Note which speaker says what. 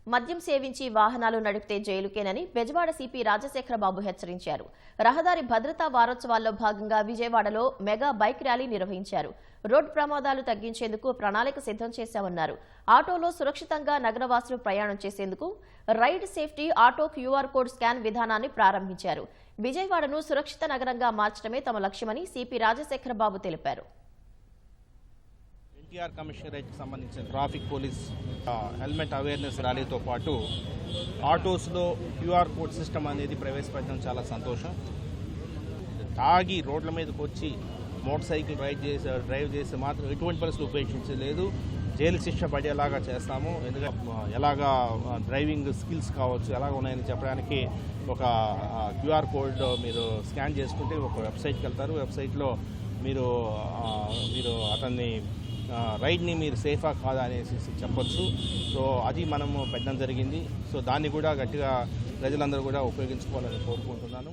Speaker 1: మద్యం సేవించి వాహనాలు నడిపితే జైలుకేనని బెజవాడ సిపి రాజశేఖరబాబు హెచ్చరించారు. రహదారి భద్రతా వారోత్సవాల్లో భాగంగా విజయవాడలో మెగా బైక్ ర్యాలీ నిర్వహించారు. రోడ్డు ప్రమాదాలు తగ్గించేందుకు ప్రణాళిక సిద్ధం చేశామన్నారు. ఆటోలో సురక్షితంగా నగరవాసులు ప్రయాణం చేసేందుకు ride safety auto QR code scan విధానాన్ని ప్రారంభించారు. విజయవాడను సురక్షిత నగరంగా మార్చడమే తమ లక్ష్యమని సిపి రాజశేఖరబాబు తెలిపారు.
Speaker 2: ఎన్టీఆర్ కమిషనరేట్కి సంబంధించిన ట్రాఫిక్ పోలీస్ హెల్మెట్ అవేర్నెస్ ర్యాలీతో పాటు ఆటోస్లో క్యూఆర్ కోడ్ సిస్టమ్ అనేది ప్రవేశపెట్టడం చాలా సంతోషం. తాగి రోడ్ల మీదకి వచ్చి మోటార్ సైకిల్ డ్రైవ్ చేసి మాత్రం ఎటువంటి పరిస్థితులు ఉపేక్షించలేదు. జైలు శిక్ష పడేలాగా చేస్తాము. ఎందుకంటే ఎలాగా డ్రైవింగ్ స్కిల్స్ కావచ్చు ఎలాగ ఉన్నాయని చెప్పడానికి ఒక క్యూఆర్ కోడ్ మీరు స్కాన్ చేసుకుంటే ఒక వెబ్సైట్కి వెళ్తారు. వెబ్సైట్లో మీరు అతన్ని రైడ్ని మీరు సేఫా కాదా అనేసి చెప్పొచ్చు. సో అది మనము పెట్టడం జరిగింది. సో దాన్ని కూడా గట్టిగా ప్రజలందరూ కూడా ఉపయోగించుకోవాలని కోరుకుంటున్నాను.